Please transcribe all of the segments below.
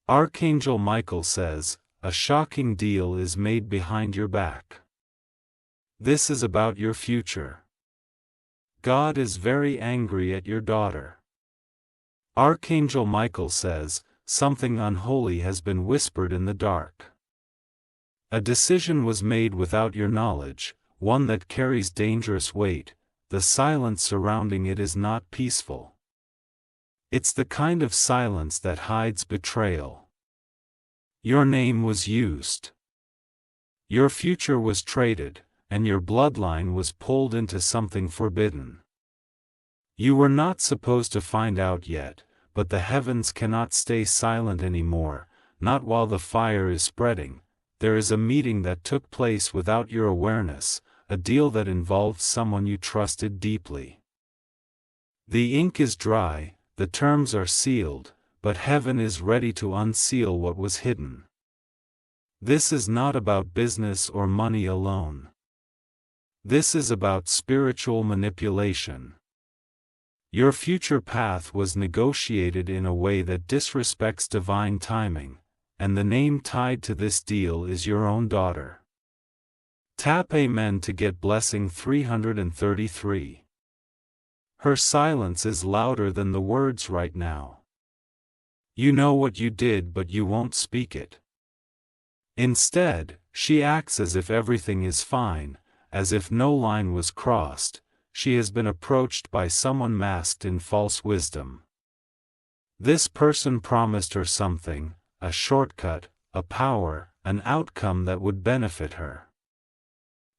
Archangel Michael says, a shocking deal is made behind your back. This is about your future. God is very angry at your daughter. Archangel Michael says, something unholy has been whispered in the dark. A decision was made without your knowledge, one that carries dangerous weight. The silence surrounding it is not peaceful. It's the kind of silence that hides betrayal. Your name was used. Your future was traded, and your bloodline was pulled into something forbidden. You were not supposed to find out yet, but the heavens cannot stay silent anymore, not while the fire is spreading. There is a meeting that took place without your awareness, a deal that involved someone you trusted deeply. The ink is dry, the terms are sealed, but heaven is ready to unseal what was hidden. This is not about business or money alone. This is about spiritual manipulation. Your future path was negotiated in a way that disrespects divine timing, and the name tied to this deal is your own daughter. Tap Amen to get blessing 333. Her silence is louder than the words right now. You know what you did, but you won't speak it. Instead, she acts as if everything is fine, as if no line was crossed. She has been approached by someone masked in false wisdom. This person promised her something, a shortcut, a power, an outcome that would benefit her.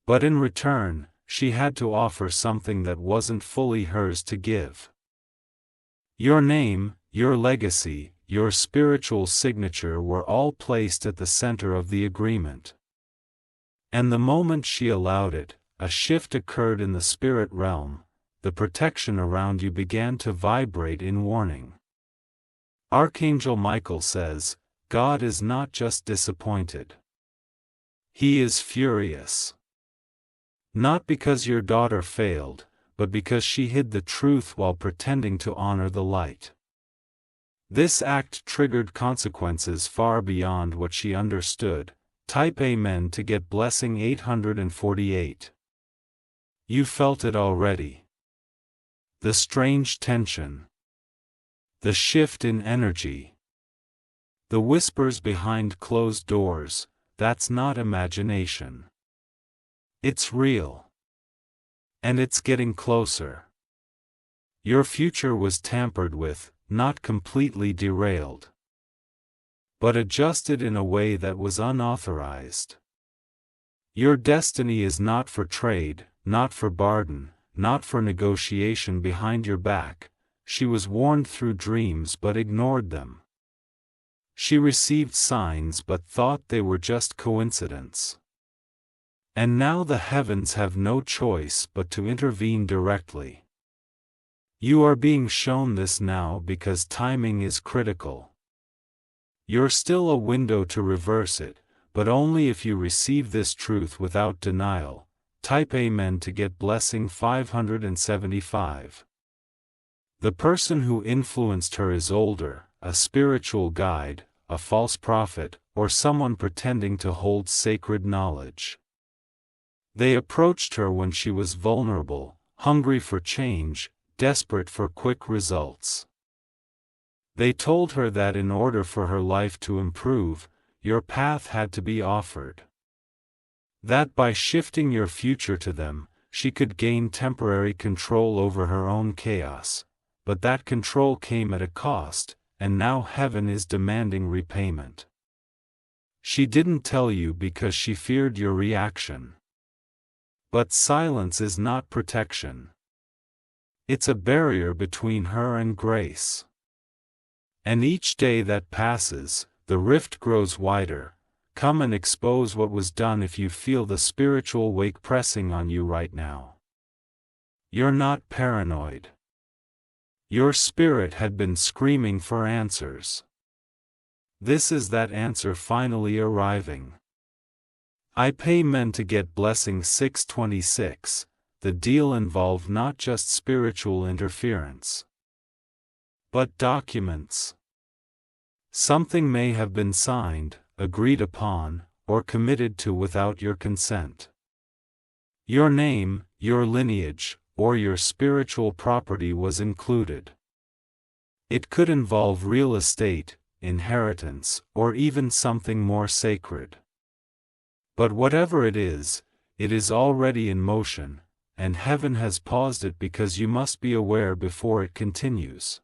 But in return, she had to offer something that wasn't fully hers to give. Your name, your legacy, your spiritual signature were all placed at the center of the agreement. And the moment she allowed it, a shift occurred in the spirit realm. The protection around you began to vibrate in warning. Archangel Michael says, God is not just disappointed. He is furious. Not because your daughter failed, but because she hid the truth while pretending to honor the light. This act triggered consequences far beyond what she understood. Type Amen to get blessing 848. You felt it already. The strange tension. The shift in energy. The whispers behind closed doors. That's not imagination. It's real. And it's getting closer. Your future was tampered with, not completely derailed, but adjusted in a way that was unauthorized. Your destiny is not for trade, not for bargain, not for negotiation behind your back. She was warned through dreams but ignored them. She received signs but thought they were just coincidence. And now the heavens have no choice but to intervene directly. You are being shown this now because timing is critical. You're still a window to reverse it, but only if you receive this truth without denial. Type Amen to get blessing 575. The person who influenced her is older, a spiritual guide, a false prophet, or someone pretending to hold sacred knowledge. They approached her when she was vulnerable, hungry for change, desperate for quick results. They told her that in order for her life to improve, your path had to be offered. That by shifting your future to them, she could gain temporary control over her own chaos. But that control came at a cost, and now heaven is demanding repayment. She didn't tell you because she feared your reaction. But silence is not protection. It's a barrier between her and grace. And each day that passes, the rift grows wider. Come and expose what was done if you feel the spiritual wake pressing on you right now. You're not paranoid. Your spirit had been screaming for answers. This is that answer finally arriving. I pay men to get blessing 626. The deal involved not just spiritual interference, but documents. Something may have been signed, agreed upon, or committed to without your consent. Your name, your lineage, or your spiritual property was included. It could involve real estate, inheritance, or even something more sacred. But whatever it is already in motion, and heaven has paused it because you must be aware before it continues.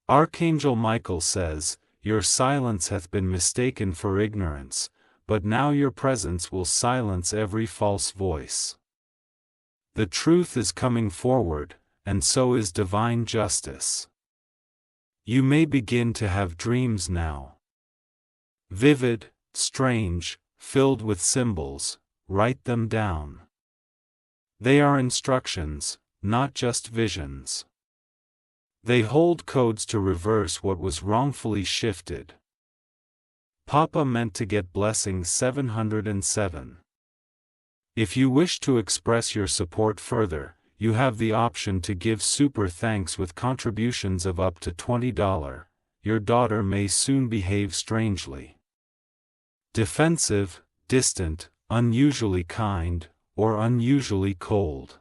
Archangel Michael says, "Your silence hath been mistaken for ignorance, but now your presence will silence every false voice." The truth is coming forward, and so is divine justice. You may begin to have dreams now. Vivid, strange, filled with symbols. Write them down. They are instructions, not just visions. They hold codes to reverse what was wrongfully shifted. Papa meant to get blessing 707. If you wish to express your support further, you have the option to give super thanks with contributions of up to $20. Your daughter may soon behave strangely. Defensive, distant, unusually kind, or unusually cold.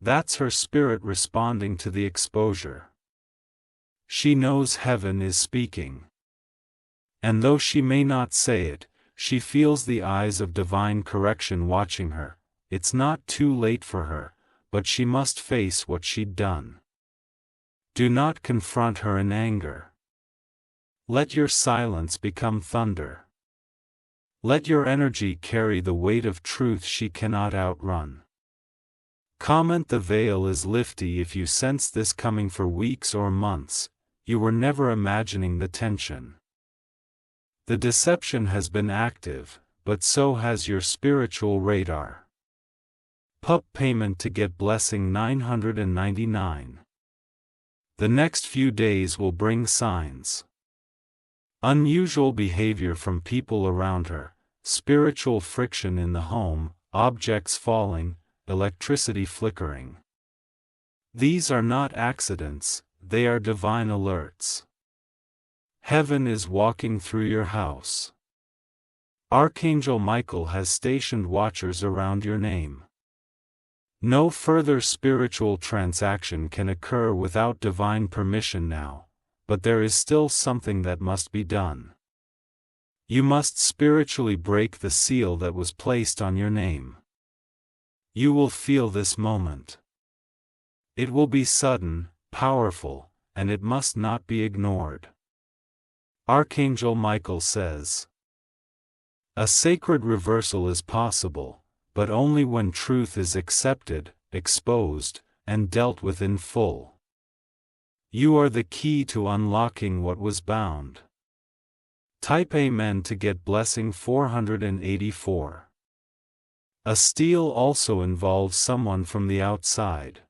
That's her spirit responding to the exposure. She knows heaven is speaking. And though she may not say it, she feels the eyes of divine correction watching her. It's not too late for her, but she must face what she'd done. Do not confront her in anger. Let your silence become thunder. Let your energy carry the weight of truth she cannot outrun. Comment: the veil is lifty. If you sense this coming for weeks or months, you were never imagining the tension. The deception has been active, but so has your spiritual radar. Pup payment to get blessing 999. The next few days will bring signs. Unusual behavior from people around her, spiritual friction in the home, objects falling, electricity flickering. These are not accidents, they are divine alerts. Heaven is walking through your house. Archangel Michael has stationed watchers around your name. No further spiritual transaction can occur without divine permission now, but there is still something that must be done. You must spiritually break the seal that was placed on your name. You will feel this moment. It will be sudden, powerful, and it must not be ignored. Archangel Michael says, a sacred reversal is possible, but only when truth is accepted, exposed, and dealt with in full. You are the key to unlocking what was bound. Type Amen to get blessing 484. A steal also involves someone from the outside.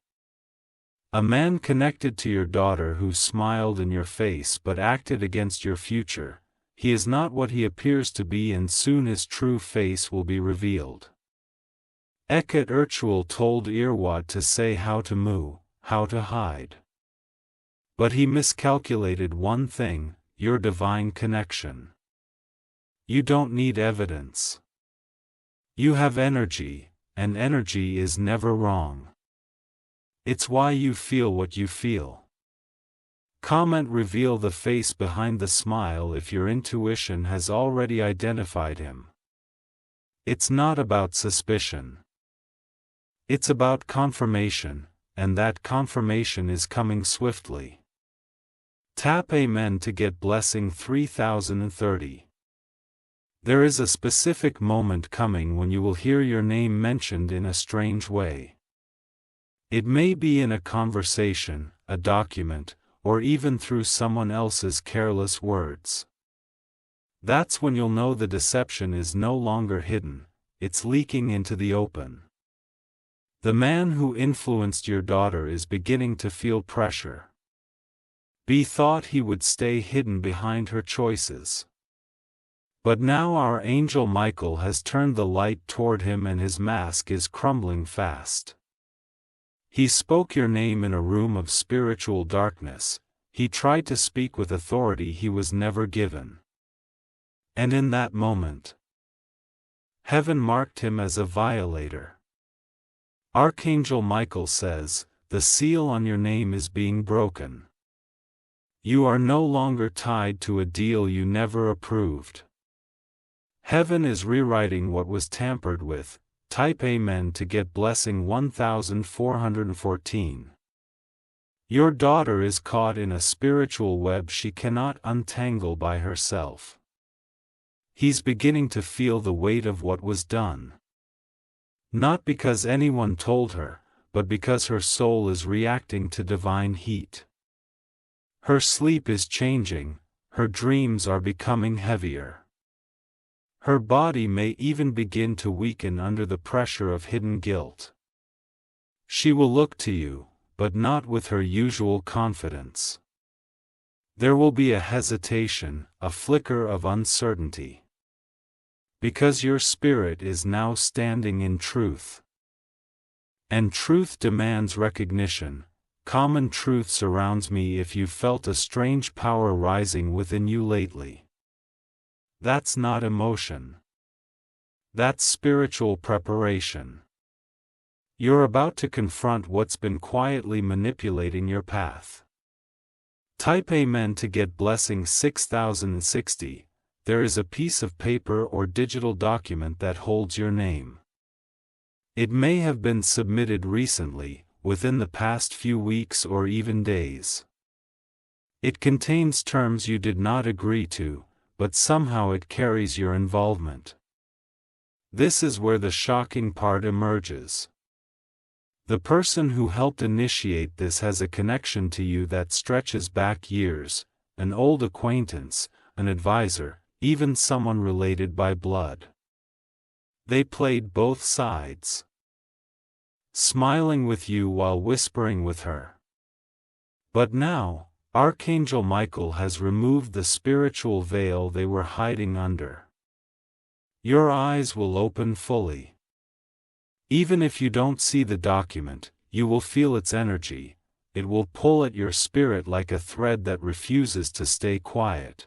A man connected to your daughter who smiled in your face but acted against your future. He is not what he appears to be, and soon his true face will be revealed. Eket Urchuel told Irwad to say how to moo, how to hide. But he miscalculated one thing: your divine connection. You don't need evidence. You have energy, and energy is never wrong. It's why you feel what you feel. Comment: reveal the face behind the smile if your intuition has already identified him. It's not about suspicion. It's about confirmation, and that confirmation is coming swiftly. Tap Amen to get blessing 3030. There is a specific moment coming when you will hear your name mentioned in a strange way. It may be in a conversation, a document, or even through someone else's careless words. That's when you'll know the deception is no longer hidden, it's leaking into the open. The man who influenced your daughter is beginning to feel pressure. He thought he would stay hidden behind her choices. But now our angel Michael has turned the light toward him and his mask is crumbling fast. He spoke your name in a room of spiritual darkness, He tried to speak with authority he was never given. And in that moment, heaven marked him as a violator. Archangel Michael says, "The seal on your name is being broken. You are no longer tied to a deal you never approved." Heaven is rewriting what was tampered with. Type Amen to get blessing 1414. Your daughter is caught in a spiritual web she cannot untangle by herself. He's beginning to feel the weight of what was done. Not because anyone told her, but because her soul is reacting to divine heat. Her sleep is changing, her dreams are becoming heavier. Her body may even begin to weaken under the pressure of hidden guilt. She will look to you, but not with her usual confidence. There will be a hesitation, a flicker of uncertainty. Because your spirit is now standing in truth. And truth demands recognition. Common truth surrounds me if you've felt a strange power rising within you lately. That's not emotion. That's spiritual preparation. You're about to confront what's been quietly manipulating your path. Type Amen to get blessing 6060. There is a piece of paper or digital document that holds your name. It may have been submitted recently, within the past few weeks or even days. It contains terms you did not agree to, but somehow it carries your involvement. This is where the shocking part emerges. The person who helped initiate this has a connection to you that stretches back years, an old acquaintance, an advisor, even someone related by blood. They played both sides, smiling with you while whispering with her. But now, Archangel Michael has removed the spiritual veil they were hiding under. Your eyes will open fully. Even if you don't see the document, you will feel its energy. It will pull at your spirit like a thread that refuses to stay quiet.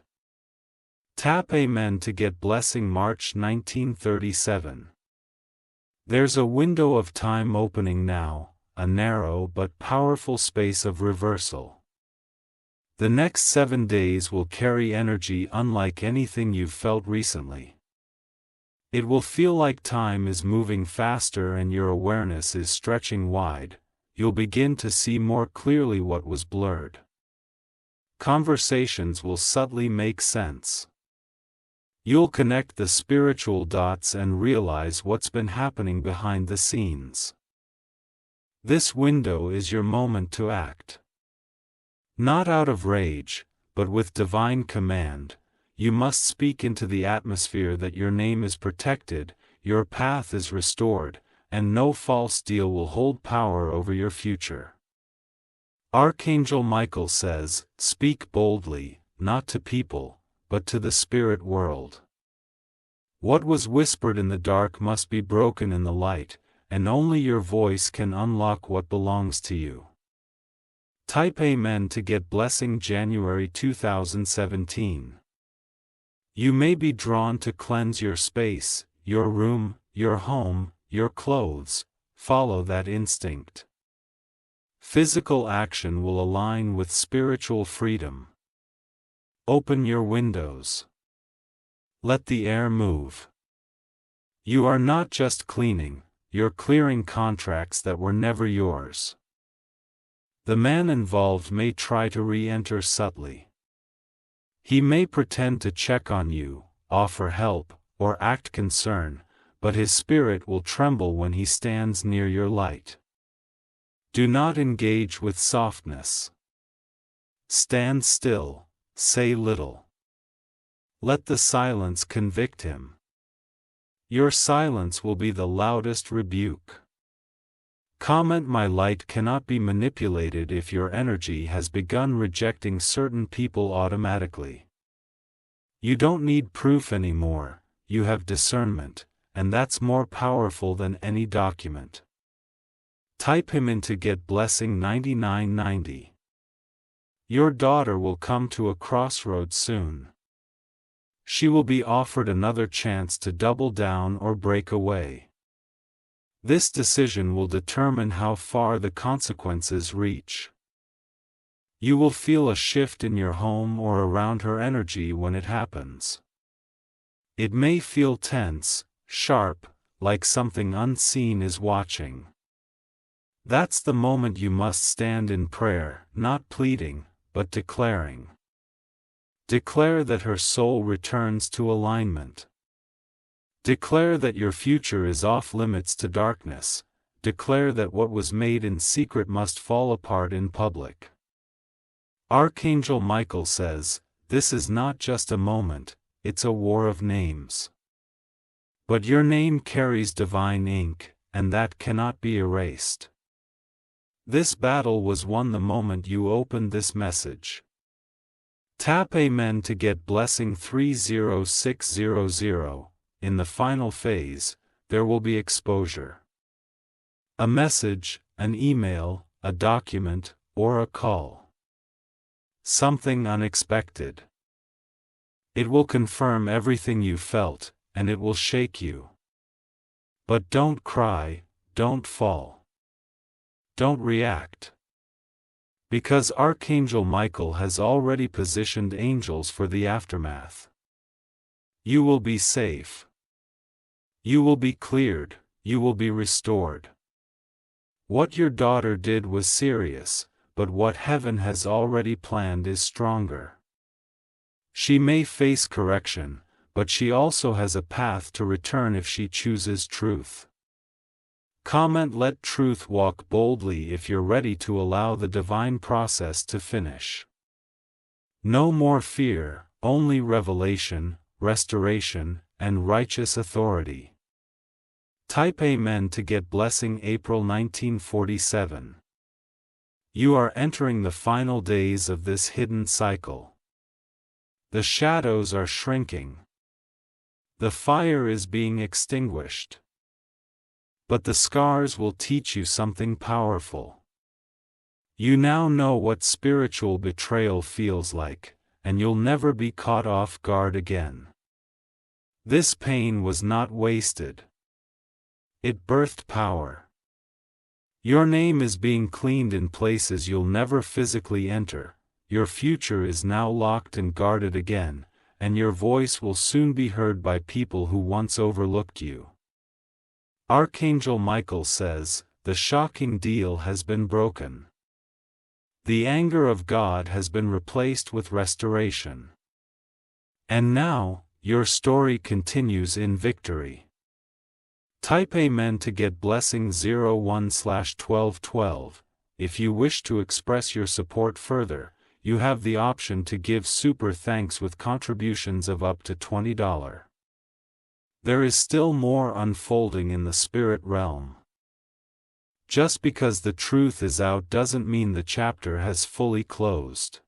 Tap Amen to get blessing March 1937. There's a window of time opening now, a narrow but powerful space of reversal. The next 7 days will carry energy unlike anything you've felt recently. It will feel like time is moving faster and your awareness is stretching wide. You'll begin to see more clearly what was blurred. Conversations will subtly make sense. You'll connect the spiritual dots and realize what's been happening behind the scenes. This window is your moment to act. Not out of rage, but with divine command. You must speak into the atmosphere that your name is protected, your path is restored, and no false deal will hold power over your future. Archangel Michael says, "Speak boldly, not to people, but to the spirit world." What was whispered in the dark must be broken in the light, and only your voice can unlock what belongs to you. Type Amen to get blessing January 2017. You may be drawn to cleanse your space, your room, your home, your clothes. Follow that instinct. Physical action will align with spiritual freedom. Open your windows. Let the air move. You are not just cleaning, you're clearing contracts that were never yours. The man involved may try to re-enter subtly. He may pretend to check on you, offer help, or act concern, but his spirit will tremble when he stands near your light. Do not engage with softness. Stand still, say little. Let the silence convict him. Your silence will be the loudest rebuke. Comment: My light cannot be manipulated if your energy has begun rejecting certain people automatically. You don't need proof anymore, you have discernment, and that's more powerful than any document. Type him in to get blessing 9990. Your daughter will come to a crossroads soon. She will be offered another chance to double down or break away. This decision will determine how far the consequences reach. You will feel a shift in your home or around her energy when it happens. It may feel tense, sharp, like something unseen is watching. That's the moment you must stand in prayer, not pleading, but declaring. Declare that her soul returns to alignment. Declare that your future is off limits to darkness. Declare that what was made in secret must fall apart in public. Archangel Michael says, this is not just a moment, it's a war of names. But your name carries divine ink, and that cannot be erased. This battle was won the moment you opened this message. Tap Amen to get blessing 30600. In the final phase, there will be exposure. A message, an email, a document, or a call. Something unexpected. It will confirm everything you felt, and it will shake you. But don't cry, don't fall. Don't react. Because Archangel Michael has already positioned angels for the aftermath. You will be safe. You will be cleared, you will be restored. What your daughter did was serious, but what heaven has already planned is stronger. She may face correction, but she also has a path to return if she chooses truth. Comment let truth walk boldly if you're ready to allow the divine process to finish. No more fear, only revelation, restoration, and righteous authority. Type Amen to get blessing April 1947. You are entering the final days of this hidden cycle. The shadows are shrinking. The fire is being extinguished. But the scars will teach you something powerful. You now know what spiritual betrayal feels like, and you'll never be caught off guard again. This pain was not wasted. It birthed power. Your name is being cleaned in places you'll never physically enter, your future is now locked and guarded again, and your voice will soon be heard by people who once overlooked you. Archangel Michael says, the shocking deal has been broken. The anger of God has been replaced with restoration. And now, your story continues in victory. Type Amen to get blessing 01/1212. If you wish to express your support further, you have the option to give super thanks with contributions of up to $20. There is still more unfolding in the spirit realm. Just because the truth is out doesn't mean the chapter has fully closed.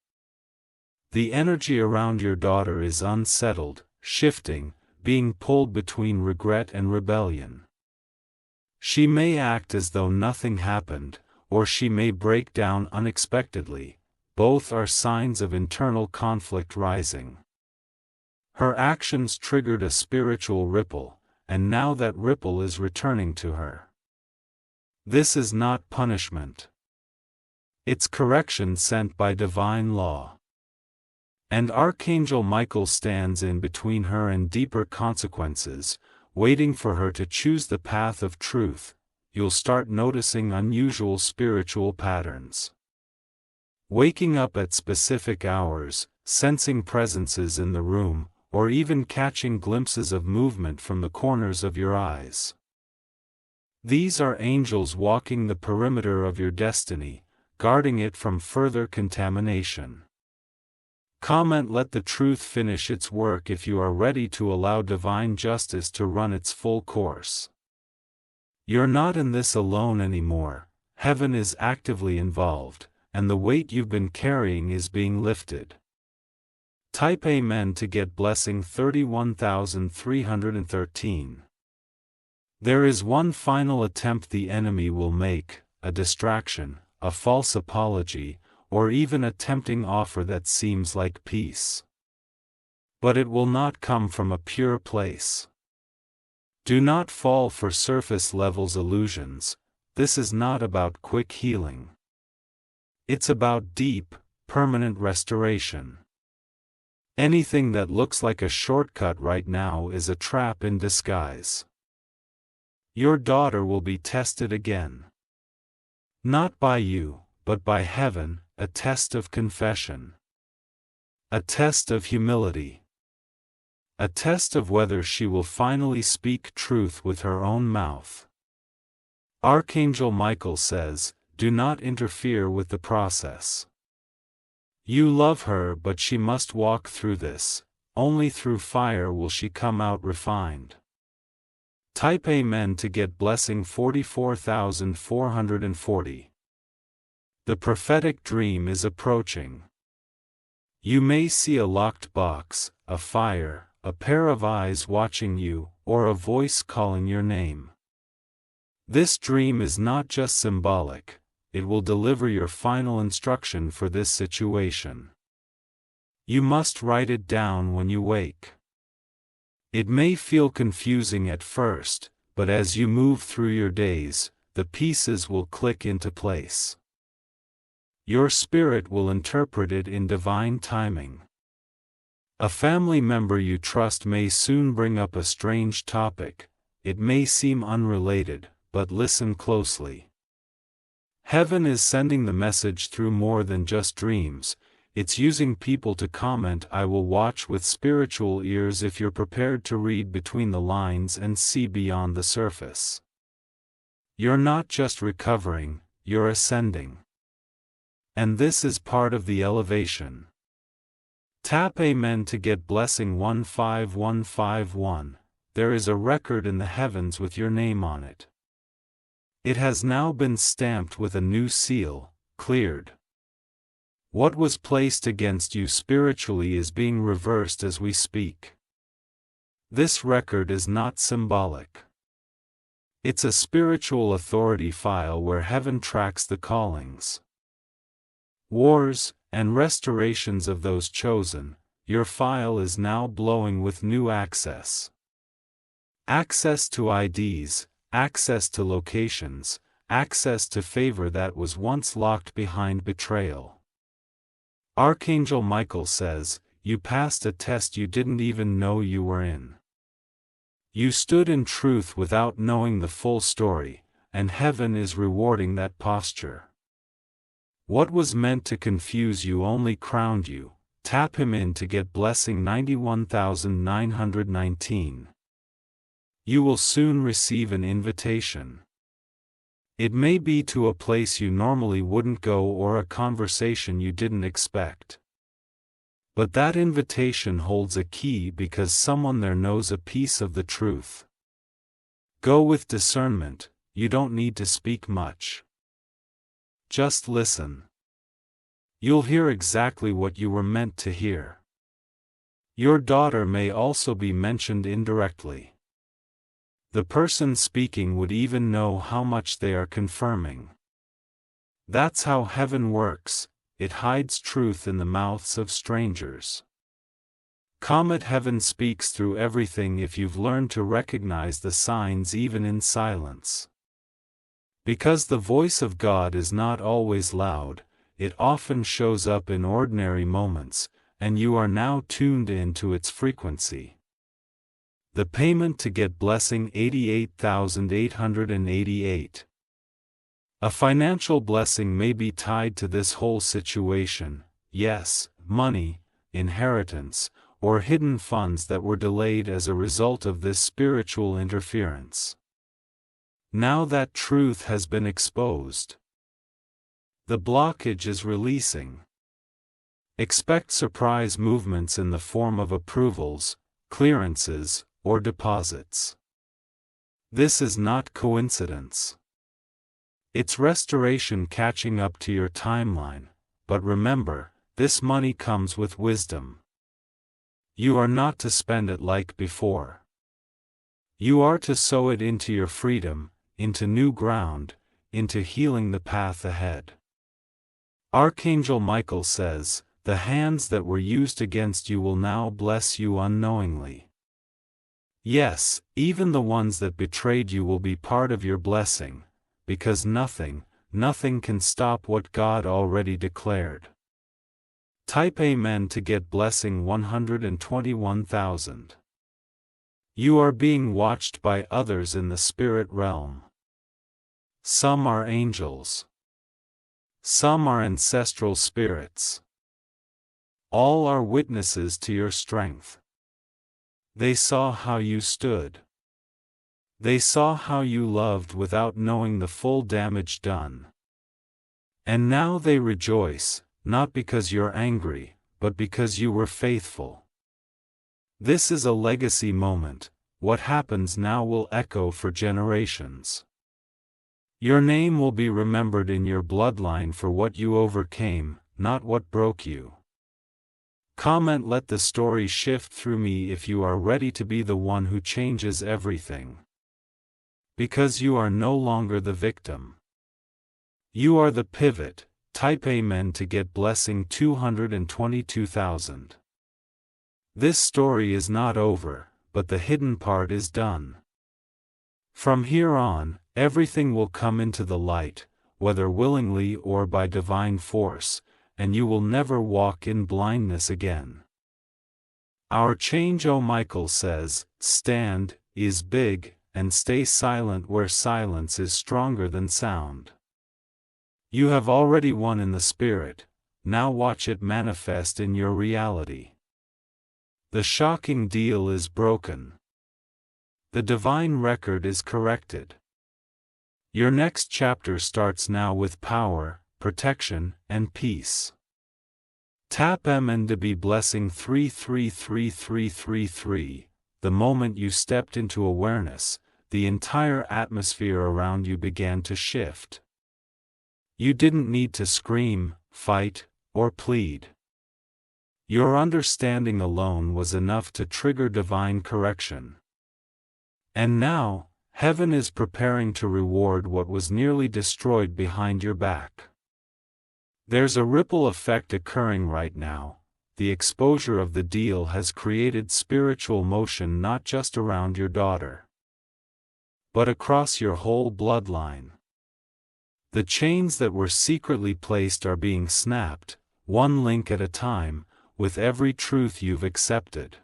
The energy around your daughter is unsettled, shifting, being pulled between regret and rebellion. She may act as though nothing happened, or she may break down unexpectedly. Both are signs of internal conflict rising. Her actions triggered a spiritual ripple, and now that ripple is returning to her. This is not punishment. It's correction sent by divine law. And Archangel Michael stands in between her and deeper consequences, waiting for her to choose the path of truth. You'll start noticing unusual spiritual patterns. Waking up at specific hours, sensing presences in the room, or even catching glimpses of movement from the corners of your eyes. These are angels walking the perimeter of your destiny, guarding it from further contamination. Comment let the truth finish its work if you are ready to allow divine justice to run its full course. You're not in this alone anymore, heaven is actively involved, and the weight you've been carrying is being lifted. Type Amen to get blessing 31,313. There is one final attempt the enemy will make, a distraction, a false apology, or even a tempting offer that seems like peace. But it will not come from a pure place. Do not fall for surface-level illusions. This is not about quick healing. It's about deep, permanent restoration. Anything that looks like a shortcut right now is a trap in disguise. Your daughter will be tested again. Not by you, but by heaven, a test of confession. A test of humility. A test of whether she will finally speak truth with her own mouth. Archangel Michael says, do not interfere with the process. You love her, but she must walk through this. Only through fire will she come out refined. Type Amen to get blessing 44,440. The prophetic dream is approaching. You may see a locked box, a fire, a pair of eyes watching you, or a voice calling your name. This dream is not just symbolic, it will deliver your final instruction for this situation. You must write it down when you wake. It may feel confusing at first, but as you move through your days, the pieces will click into place. Your spirit will interpret it in divine timing. A family member you trust may soon bring up a strange topic. It may seem unrelated, but listen closely. Heaven is sending the message through more than just dreams. It's using people to comment. I will watch with spiritual ears if you're prepared to read between the lines and see beyond the surface. You're not just recovering, you're ascending. And this is part of the elevation. Tap Amen to get blessing 15151. There is a record in the heavens with your name on it. It has now been stamped with a new seal, cleared. What was placed against you spiritually is being reversed as we speak. This record is not symbolic. It's a spiritual authority file where heaven tracks the callings, wars, and restorations of those chosen. Your file is now blowing with new access. Access to IDs, access to locations, access to favor that was once locked behind betrayal. Archangel Michael says, you passed a test you didn't even know you were in. You stood in truth without knowing the full story, and heaven is rewarding that posture. What was meant to confuse you only crowned you. Tap him in to get blessing 91,919. You will soon receive an invitation. It may be to a place you normally wouldn't go or a conversation you didn't expect. But that invitation holds a key because someone there knows a piece of the truth. Go with discernment, you don't need to speak much. Just listen. You'll hear exactly what you were meant to hear. Your daughter may also be mentioned indirectly. The person speaking would even know how much they are confirming. That's how heaven works, it hides truth in the mouths of strangers. Comet Heaven speaks through everything if you've learned to recognize the signs even in silence. Because the voice of God is not always loud, it often shows up in ordinary moments, and you are now tuned into its frequency. The payment to get blessing 88,888. A financial blessing may be tied to this whole situation, yes, money, inheritance, or hidden funds that were delayed as a result of this spiritual interference. Now that truth has been exposed, the blockage is releasing. Expect surprise movements in the form of approvals, clearances, or deposits. This is not coincidence. It's restoration catching up to your timeline, but remember, this money comes with wisdom. You are not to spend it like before. You are to sow it into your freedom, into new ground, into healing the path ahead. Archangel Michael says, "The hands that were used against you will now bless you unknowingly." Yes, even the ones that betrayed you will be part of your blessing, because nothing can stop what God already declared. Type Amen to get blessing 121,000. You are being watched by others in the spirit realm. Some are angels. Some are ancestral spirits. All are witnesses to your strength. They saw how you stood. They saw how you loved without knowing the full damage done. And now they rejoice, not because you're angry, but because you were faithful. This is a legacy moment. What happens now will echo for generations. Your name will be remembered in your bloodline for what you overcame, not what broke you. Comment, "Let the story shift through me," if you are ready to be the one who changes everything. Because you are no longer the victim. You are the pivot. Type Amen to get blessing 222,000. This story is not over, but the hidden part is done. From here on, everything will come into the light, whether willingly or by divine force, and you will never walk in blindness again. Archangel Michael says, "Stand, is big, and stay silent where silence is stronger than sound." You have already won in the spirit, now watch it manifest in your reality. The shocking deal is broken. The divine record is corrected. Your next chapter starts now with power, protection, and peace. Tap Amen to be blessing 333333. The moment you stepped into awareness, the entire atmosphere around you began to shift. You didn't need to scream, fight, or plead. Your understanding alone was enough to trigger divine correction. And now, heaven is preparing to reward what was nearly destroyed behind your back. There's a ripple effect occurring right now. The exposure of the deal has created spiritual motion not just around your daughter, but across your whole bloodline. The chains that were secretly placed are being snapped, one link at a time, with every truth you've accepted.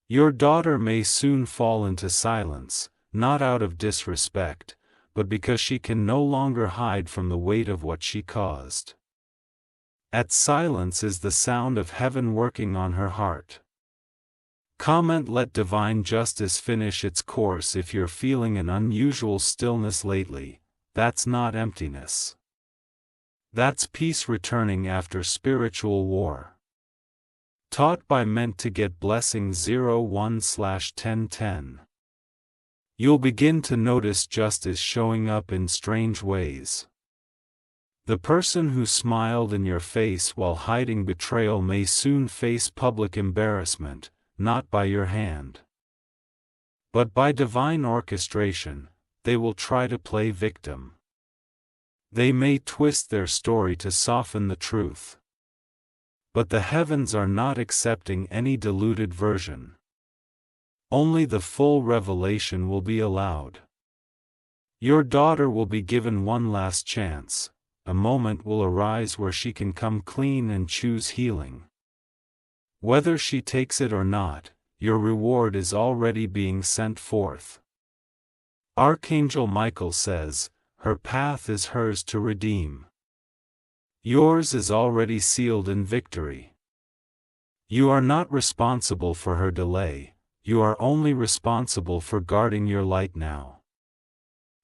Your daughter may soon fall into silence, not out of disrespect, but because she can no longer hide from the weight of what she caused. At silence is the sound of heaven working on her heart. Comment, "Let divine justice finish its course." If you're feeling an unusual stillness lately, that's not emptiness. That's peace returning after spiritual war. Taught by Meant to Get blessing 01/1010. You'll begin to notice justice showing up in strange ways. The person who smiled in your face while hiding betrayal may soon face public embarrassment, not by your hand, but by divine orchestration. They will try to play victim. They may twist their story to soften the truth. But the heavens are not accepting any diluted version. Only the full revelation will be allowed. Your daughter will be given one last chance. A moment will arise where she can come clean and choose healing. Whether she takes it or not, your reward is already being sent forth. Archangel Michael says, "Her path is hers to redeem. Yours is already sealed in victory." You are not responsible for her delay, you are only responsible for guarding your light now.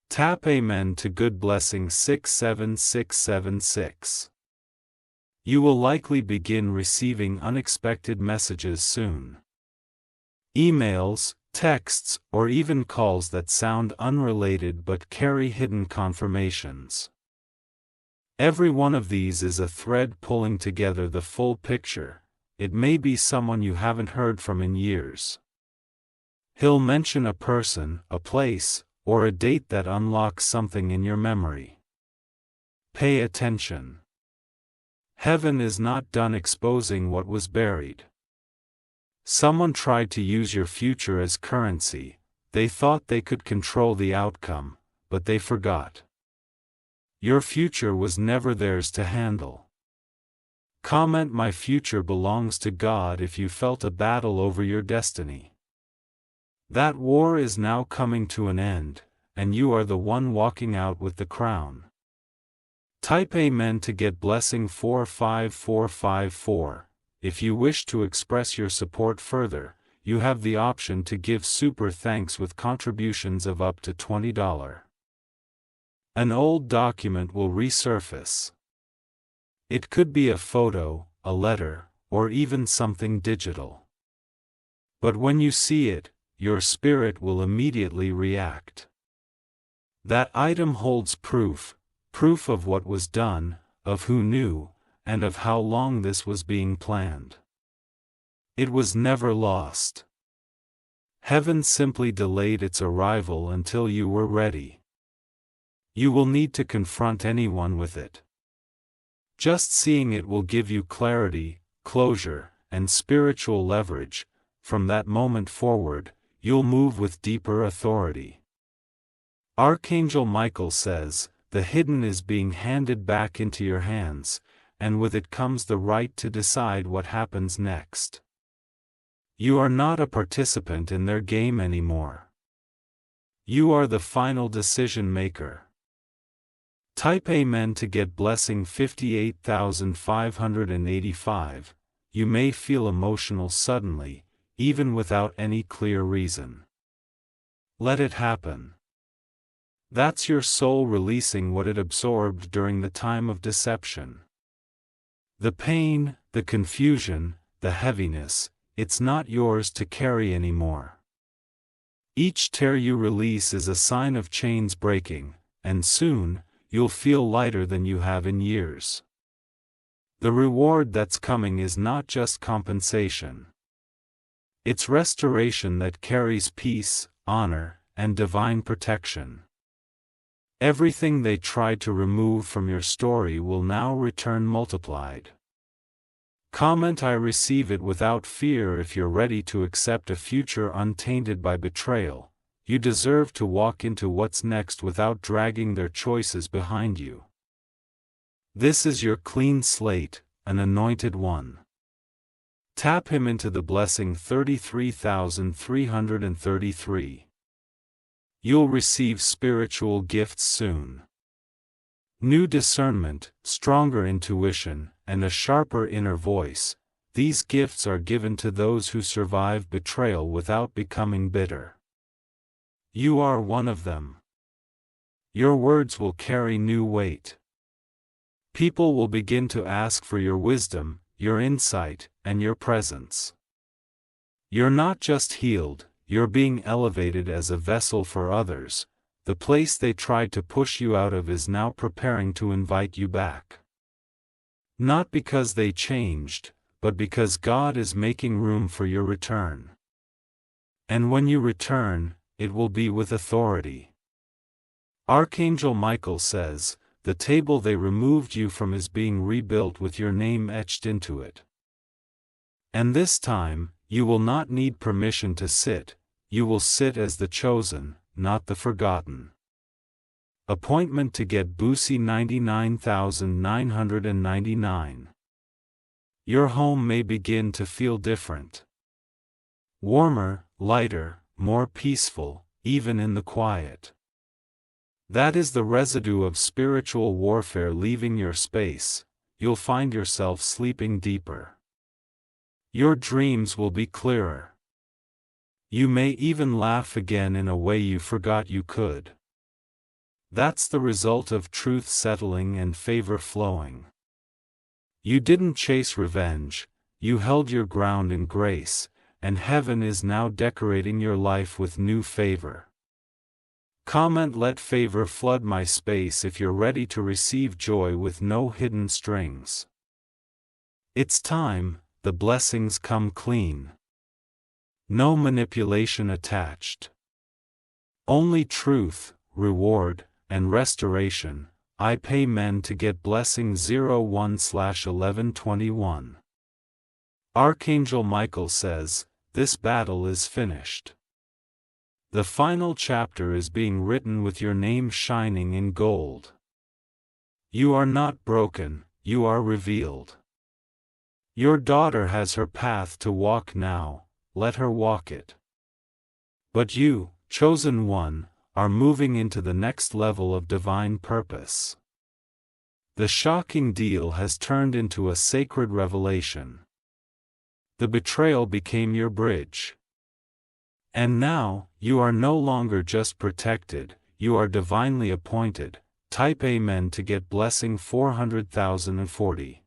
Tap Amen to good blessing 67676. You will likely begin receiving unexpected messages soon. Emails, texts, or even calls that sound unrelated but carry hidden confirmations. Every one of these is a thread pulling together the full picture. It may be someone you haven't heard from in years. He'll mention a person, a place, or a date that unlocks something in your memory. Pay attention. Heaven is not done exposing what was buried. Someone tried to use your future as currency. They thought they could control the outcome, but they forgot. Your future was never theirs to handle. Comment: my future belongs to God if you felt a battle over your destiny. That war is now coming to an end, and you are the one walking out with the crown. Type Amen to get blessing 45454. If you wish to express your support further, you have the option to give super thanks with contributions of up to $20. An old document will resurface. It could be a photo, a letter, or even something digital. But when you see it, your spirit will immediately react. That item holds proof of what was done, of who knew, and of how long this was being planned. It was never lost. Heaven simply delayed its arrival until you were ready. You will need to confront anyone with it. Just seeing it will give you clarity, closure, and spiritual leverage. From that moment forward, you'll move with deeper authority. Archangel Michael says, the hidden is being handed back into your hands, and with it comes the right to decide what happens next. You are not a participant in their game anymore. You are the final decision maker. Type Amen to get blessing 58,585. You may feel emotional suddenly, even without any clear reason. Let it happen. That's your soul releasing what it absorbed during the time of deception. The pain, the confusion, the heaviness, it's not yours to carry anymore. Each tear you release is a sign of chains breaking, and soon, you'll feel lighter than you have in years. The reward that's coming is not just compensation. It's restoration that carries peace, honor, and divine protection. Everything they tried to remove from your story will now return multiplied. Comment: I receive it without fear. If you're ready to accept a future untainted by betrayal, you deserve to walk into what's next without dragging their choices behind you. This is your clean slate, an anointed one. Tap him into the blessing 33,333. You'll receive spiritual gifts soon. New discernment, stronger intuition, and a sharper inner voice. These gifts are given to those who survive betrayal without becoming bitter. You are one of them. Your words will carry new weight. People will begin to ask for your wisdom, your insight, and your presence. You're not just healed, you're being elevated as a vessel for others. The place they tried to push you out of is now preparing to invite you back. Not because they changed, but because God is making room for your return. And when you return, it will be with authority. Archangel Michael says, the table they removed you from is being rebuilt with your name etched into it. And this time, you will not need permission to sit, you will sit as the chosen, not the forgotten. Appointment to get Boosie 99,999. Your home may begin to feel different. Warmer, lighter, more peaceful, even in the quiet. That is the residue of spiritual warfare leaving your space. You'll find yourself sleeping deeper. Your dreams will be clearer. You may even laugh again in a way you forgot you could. That's the result of truth settling and favor flowing. You didn't chase revenge, you held your ground in grace, and heaven is now decorating your life with new favor. Comment: let favor flood my space if you're ready to receive joy with no hidden strings. It's time, the blessings come clean. No manipulation attached. Only truth, reward, and restoration, I pay men to get blessing 01/1121. Archangel Michael says, this battle is finished. The final chapter is being written with your name shining in gold. You are not broken, you are revealed. Your daughter has her path to walk now, let her walk it. But you, chosen one, are moving into the next level of divine purpose. The shocking deal has turned into a sacred revelation. The betrayal became your bridge. And now, you are no longer just protected, you are divinely appointed. Type Amen to get blessing 400,040.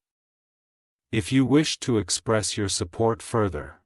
If you wish to express your support further,